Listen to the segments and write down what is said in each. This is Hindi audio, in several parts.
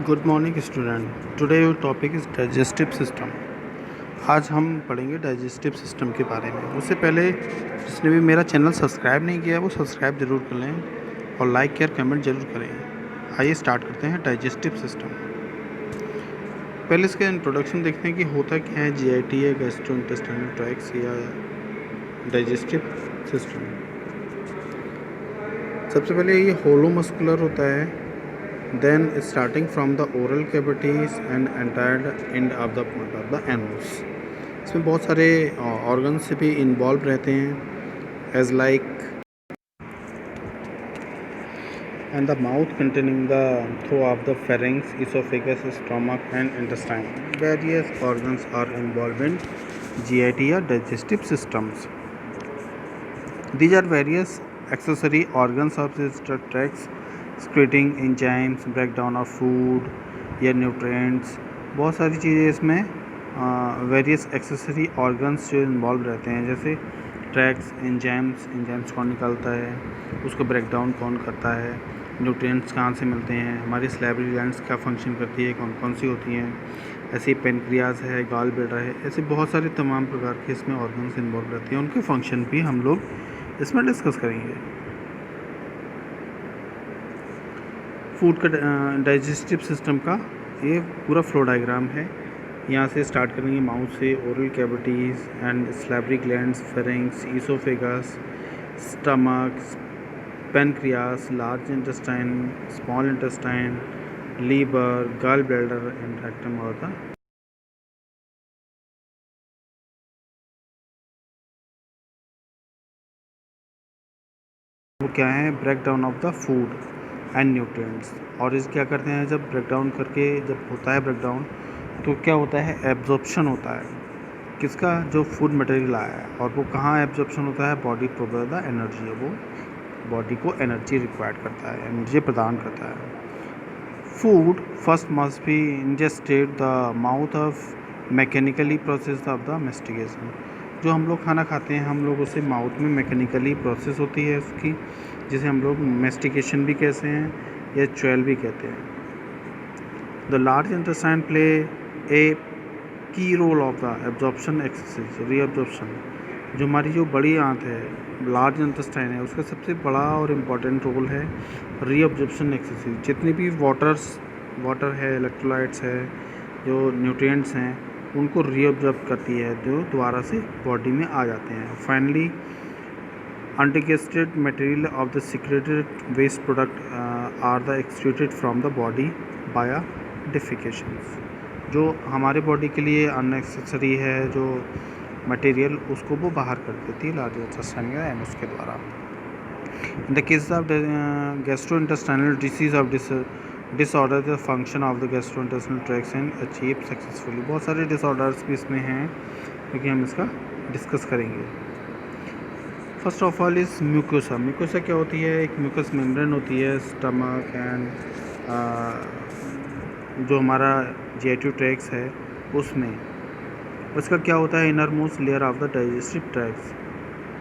Good morning student. Today your topic is digestive system. आज हम पढ़ेंगे डाइजेस्टिव सिस्टम के बारे में। उससे पहले जिसने भी मेरा चैनल सब्सक्राइब नहीं किया है वो सब्सक्राइब ज़रूर कर लें और लाइक या कमेंट ज़रूर करें। आइए स्टार्ट करते हैं डाइजेस्टिव सिस्टम। पहले इसका इंट्रोडक्शन देखते हैं कि होता क्या है। जीआईटी या गैस्ट्रोइंटेस्टाइनल ट्रैक्ट या डाइजेस्टिव सिस्टम। सबसे पहले ये होलो मस्कुलर होता है, then starting from the oral cavities and entire end of the anus। इसमें बहुत सारे ऑर्गन्स भी इन्वॉल्व रहते हैं as like and the mouth containing the through of the pharynx, esophagus, stomach and intestine. Various organs are involved in GIT or digestive systems. These are various accessory organs of the tracts, excreting enzymes, breakdown of food या nutrients। बहुत सारी चीज़ें इसमें वेरियस एक्सेसरी ऑर्गन्स जो इन्वॉल्व रहते हैं, जैसे ट्रैक्स, एंजाइम्स कौन निकालता है, उसको ब्रेकडाउन कौन करता है, न्यूट्रिएंट्स कहाँ से मिलते हैं, हमारी सैलिवरी ग्लैंड्स क्या फंक्शन करती है, कौन कौन सी होती हैं, ऐसे पेनक्रियाज है, गॉल ब्लैडर है, ऐसे बहुत सारे तमाम प्रकार के इसमें ऑर्गन्स इन्वॉल्व रहते हैं। उनके फंक्शन भी हम लोग इसमें डिस्कस करेंगे। फूड का डाइजेस्टिव सिस्टम का ये पूरा फ्लो डायग्राम है। यहाँ से स्टार्ट करेंगे माउथ से, oral cavities and salivary glands, pharynx, oesophagus, stomach, pancreas, large intestine, small intestine, liver, gall bladder and rectum और द वो क्या है, break down of the food and nutrients. और इस क्या करते हैं, जब ब्रेक डाउन करके जब होता है ब्रेक डाउन तो क्या होता है, एब्जॉर्प्शन होता है किसका, जो फूड मटेरियल आया है। और वो कहाँ एब्जॉर्प्शन होता है, बॉडी प्रोवाइड द एनर्जी, वो बॉडी को एनर्जी रिक्वायर्ड करता है, एनर्जी प्रदान करता है। Food first must be ingested the mouth of mechanically process of the mastication. जो हम लोग खाना खाते हैं हम लोग उसे माउथ में मैकेनिकली प्रोसेस होती है उसकी, जिसे हम लोग मेस्टिकेशन भी कहते हैं या च्वेल भी कहते हैं। The large intestine play a key role of the absorption exercise reabsorption. जो हमारी जो बड़ी आंत है, लार्ज इंटेस्टाइन है, उसका सबसे बड़ा और इम्पॉर्टेंट रोल है रीअब्जॉर्प्शन एक्सरसाइज। जितनी भी वाटर है, इलेक्ट्रोलाइट्स है, जो न्यूट्रिएंट्स हैं, उनको रीअब्जॉर्ब करती है, जो दोबारा से बॉडी में आ जाते हैं। Finally undigested material of the secreted waste product are the excreted from the body via defecations। जो हमारे बॉडी के लिए अननेसेसरी है जो मटेरियल, उसको वो बाहर कर देती है लार्ज इंटेस्टाइन या एनस के द्वारा। In the case of gastrointestinal disease of disorder the function of the gastrointestinal tract and achieve successfully. बहुत सारे डिसऑर्डर्स भी इसमें हैं क्योंकि हम इसका डिस्कस करेंगे। First of all is mucosa. Mucosa क्या होती है, एक म्यूकस मेम्ब्रेन होती है स्टमक एंड जो हमारा जीआईटी ट्रैक्स है उसमें। उसका क्या होता है, inner most layer of the digestive tracks,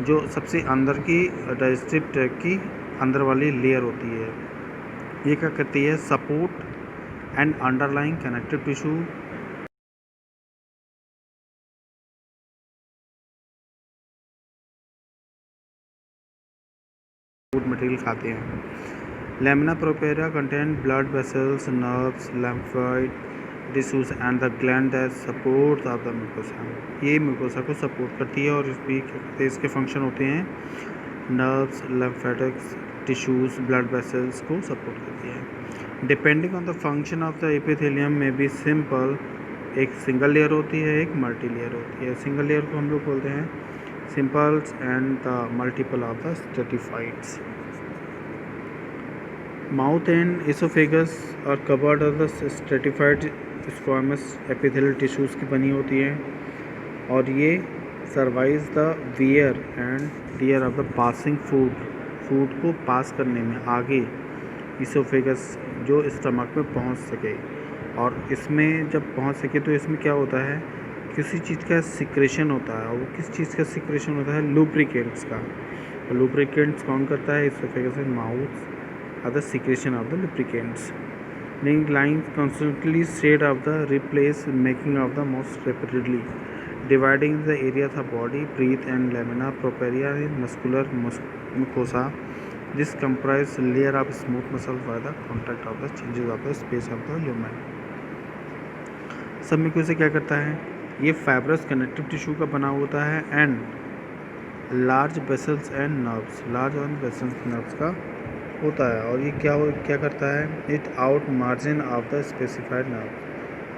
जो सबसे अंदर की डाइजेस्टिव ट्रैक्ट की अंदर वाली लेयर होती है। ये क्या करती है, support and underlying connective tissue food material खाते हैं। Lamina propria contain blood vessels, nerves, lymphoid tissues and the gland that support of the mucosa. ये म्यूकोसा को सपोर्ट करती है और इसके फंक्शन होते हैं nerves, lymphatic tissues, blood vessels को सपोर्ट करती है। Depending on the function of the epithelium में भी सिंपल, एक सिंगल लेयर होती है, एक मल्टी लेयर होती है। सिंगल लेयर को हम लोग बोलते हैं simples and the multiple of the stratifieds. Mouth and oesophagus और covered of the stratified squamous epithelial tissues की बनी होती है और ये survive the wear and tear of the passing food को पास करने में आगे इसोफेगस जो स्टमक में पहुंच सके। और इसमें जब पहुंच सके तो इसमें क्या होता है, किसी चीज़ का सिक्रेशन होता है। वो किस चीज़ का सिक्रेशन होता है, लुब्रिकेंट्स का। तो लुब्रिकेंट्स कौन करता है, oesophagus and mouth are the secretion of the lubricants. Ring lines constantly shade of the replace making of the most rapidly, dividing the area of the body, breath and lamina propria in muscular mucosa. This comprise layer of smooth muscle by the contact of the changes of the space of the lumen. सब म्यूकोसा क्या करता है, ये फाइब्रस कनेक्टिव टिश्यू का बना होता है and large vessels and nerves, large and vessels nerves का होता है। और ये क्या करता है, it out margin of the specified nerve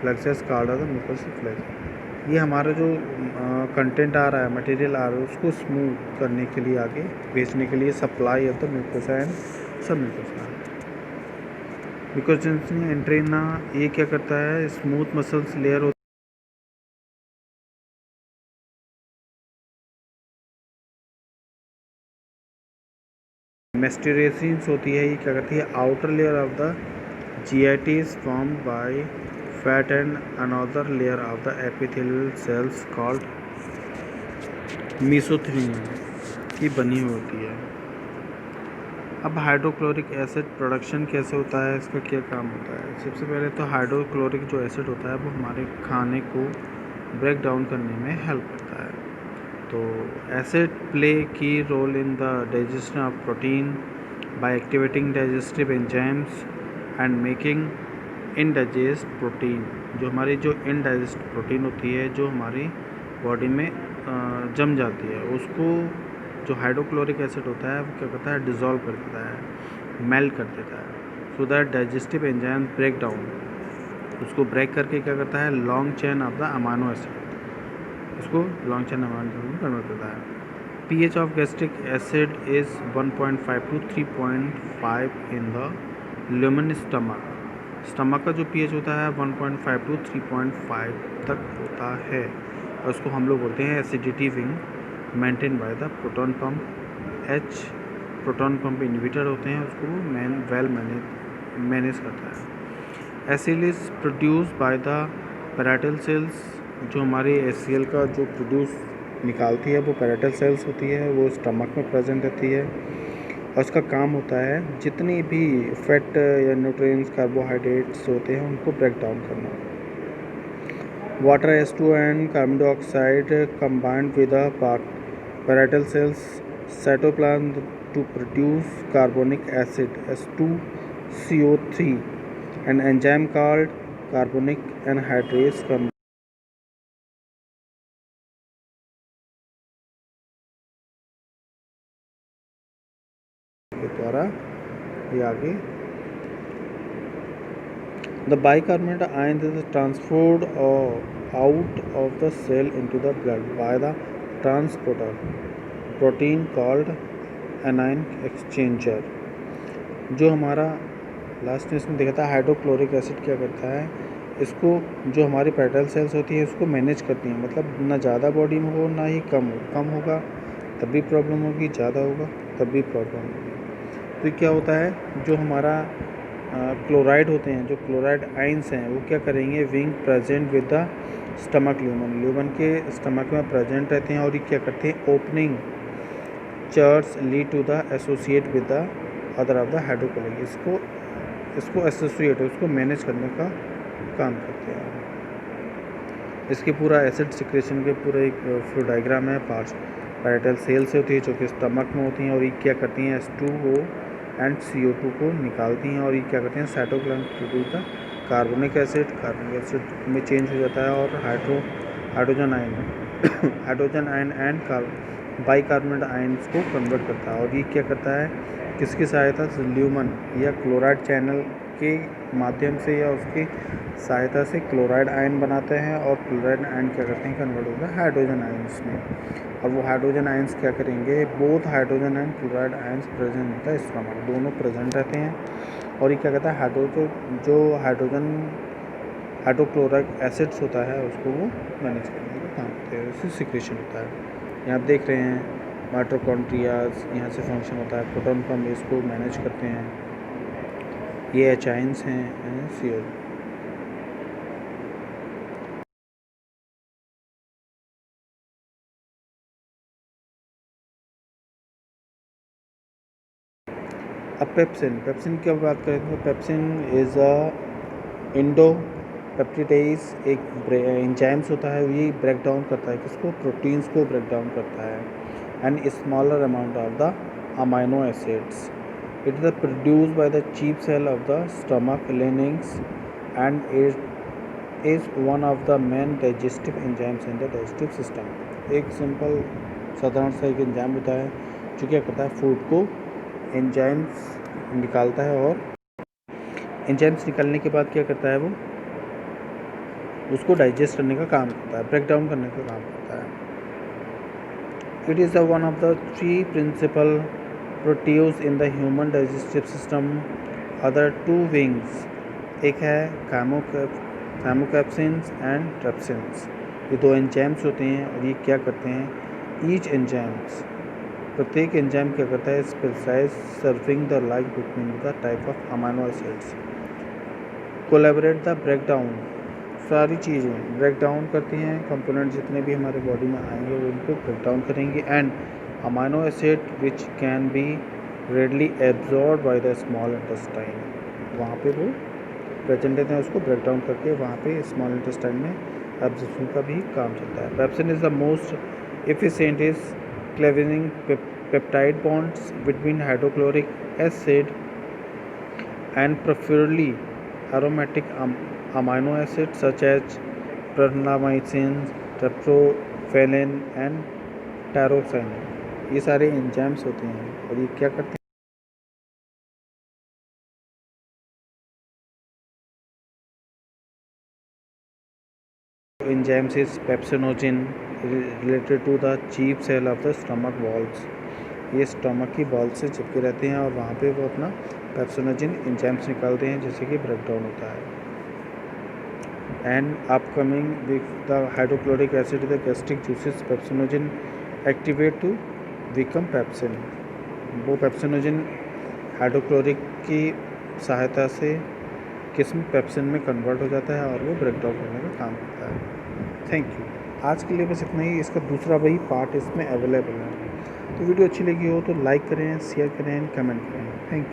plexus called the mucosa plexus. ये हमारा जो कंटेंट आ रहा है, मटेरियल आ रहा है, उसको स्मूथ करने के लिए आगे भेजने के लिए supply of the mucosa and सब म्यूकोसा। बिकॉज एंट्रीना ये क्या करता है, स्मूथ मसल्स लेयर मेस्टिरेसिन्स होती है, ये क्या करती है, outer layer of the GIT is formed by fat and another layer of the epithelial cells called mesothelium की बनी होती है। अब हाइड्रोक्लोरिक एसिड प्रोडक्शन कैसे होता है, इसका क्या काम होता है। सबसे पहले तो हाइड्रोक्लोरिक जो एसिड होता है वो हमारे खाने को ब्रेक डाउन करने में हेल्प करता है। तो acid play key role in the digestion of protein by activating digestive enzymes and making indigest protein. जो हमारी जो इनडाइजेस्ट प्रोटीन होती है, जो हमारी बॉडी में जम जाती है, उसको जो हाइड्रोक्लोरिक एसिड होता है वो क्या करता है, डिज़ोल्व कर देता है, मेल्ट कर देता है, so that digestive enzyme break down, उसको ब्रेक करके क्या करता है, long chain of the amino acid, इसको लॉन्ग चेन अमाइनो एसिड में कन्वर्ट करता है। pH of gastric acid is 1.5 to 3.5 in the lumen stomach. Stomach का जो pH होता है 1.5 to 3.5 तक होता है, और उसको हम लोग बोलते हैं acidity wing, maintain by the proton pump. H proton pump inhibitor होते हैं, उसको वेल मैनेज करता है। Acid is produce by the parietal sales. जो हमारी HCl का जो प्रोड्यूस निकालती है वो पैराइटल सेल्स होती है, वो स्टमक में प्रेजेंट रहती है, और उसका काम होता है जितनी भी फैट या न्यूट्रिएंट्स कार्बोहाइड्रेट्स होते हैं उनको ब्रेक डाउन करना। Water H2 and carbon dioxide combined with the parietal cells cytoplasm to produce carbonic acid H2CO3 and enzyme called carbonic anhydrase द्वारा ये आगे। The bicarbonate ion is transferred out of the cell into the blood by the transporter protein called anion exchanger। जो हमारा लास्ट में इसमें देखा था, हाइड्रोक्लोरिक एसिड क्या करता है, इसको जो हमारी पैरेटल सेल्स होती है इसको मैनेज करती हैं, मतलब ना ज़्यादा बॉडी में हो ना ही कम हो, कम होगा तब भी प्रॉब्लम होगी, ज़्यादा होगा तब भी प्रॉब्लम होगी। तो क्या होता है, जो हमारा क्लोराइड होते हैं, जो क्लोराइड आइंस हैं, वो क्या करेंगे, wing present with the stomach lumen के स्टमक में प्रेजेंट रहते हैं, और ये क्या करते हैं, opening church lead to the associate with the other of the hydrochloric, इसको एसोसिएट, उसको मैनेज करने का काम करते हैं। इसके पूरा एसिड सिक्रेशन के पूरा एक फ्लो डायग्राम है। पार्ट्स पैरेटल सेल से होती है जो कि स्टमक में होती हैं, और ये क्या करती हैं, H2O एंड CO2 को निकालती हैं, और ये क्या करते हैं, cytoplasm produce the carbonic acid में चेंज हो जाता है, और hydrogen ion and bicarbonate ions को कन्वर्ट करता है। और ये क्या करता है, किसकी सहायता से, ल्यूमन या क्लोराइड चैनल के माध्यम से या उसकी सहायता से क्लोराइड आयन बनाते हैं, और क्लोराइड आयन क्या करते हैं, कन्वर्ट होता है हाइड्रोजन आयन्स में। और वो हाइड्रोजन आयन्स क्या करेंगे, both hydrogen and chloride ions present होता है स्टमक, दोनों प्रेजेंट रहते हैं, और ये क्या कहता है, हाइड्रोक्लोरिक एसिड्स होता है उसको वो मैनेज करने का काम करते हैं, उससे सिक्रेशन होता है। यहाँ आप देख रहे हैं माइटोकॉन्ड्रियाज, यहाँ से फंक्शन होता है, प्रोटॉन पंप इसको मैनेज करते हैं, ये H आयन्स हैं, CO। अब पेप्सिन की बात करें तो pepsin is a Indo peptidase एक एंजाइम्स होता है, ये ब्रेक डाउन करता है किसको, प्रोटीन्स को ब्रेक डाउन करता है, and smaller amount of the amino acids. It is produced by the chief cell of the stomach linings and it is one of the main digestive enzymes in the digestive system. एक सिंपल साधारण सा एक एंजाइम होता है जो क्या करता है, फूड को एंजाइम्स निकालता है, और एंजाइम्स निकालने के बाद क्या करता है, वो उसको डाइजेस्ट करने का काम करता है, ब्रेक डाउन करने का काम करता है. It is one of the 3 principal produce in the human digestive system. Other 2 wings, एक है कैमोकैप्सिन्स एंड ट्रिप्सिन्स. ये 2 एंजाइम्स होते हैं, और ये क्या करते हैं, ईच एंजाइम्स, प्रत्येक एंजाइम क्या करता है, specialise serving the like between the type of amino acids, collaborate the break down. सारी चीज़ें ब्रेक डाउन करती हैं, कंपोनेंट जितने भी हमारे बॉडी में आएंगे वो उनको ब्रेक डाउन करेंगे, and amino acid which can be readily absorb by the small intestine, वहाँ पे वो प्रेजेंट रहते हैं, उसको ब्रेक डाउन करके वहाँ पे स्मॉल इंटेस्टाइन में एब्जॉर्प्शन का भी काम चलता है. Pepsin is the most efficient is cleaving peptide bonds between hydrochloric acid and preferably aromatic amino acids such as pronamycin, tryptophan and tyrosine. ये सारे एंजाइम्स होते हैं, और ये क्या करते हैं, enzymes is pepsinogen related to the chief cell of the stomach walls. ये स्टमक की बॉल से चिपके रहते हैं, और वहाँ पे वो अपना पेप्सिनोजिन एंजाइम्स निकालते हैं, जिससे कि ब्रेक डाउन होता है. And upcoming with the hydrochloric acid the gastric juices pepsinogen activate to become pepsin. वो पेप्सिनोजिन हाइड्रोक्लोरिक की सहायता से किस्म पेप्सिन में कन्वर्ट हो जाता है, और वो ब्रेक डाउन करने का काम करता है. Thank you. आज के लिए बस इतना ही. इसका दूसरा वही पार्ट इसमें अवेलेबल है. तो वीडियो अच्छी लगी हो तो लाइक करें, शेयर करें, कमेंट करें. Thank you.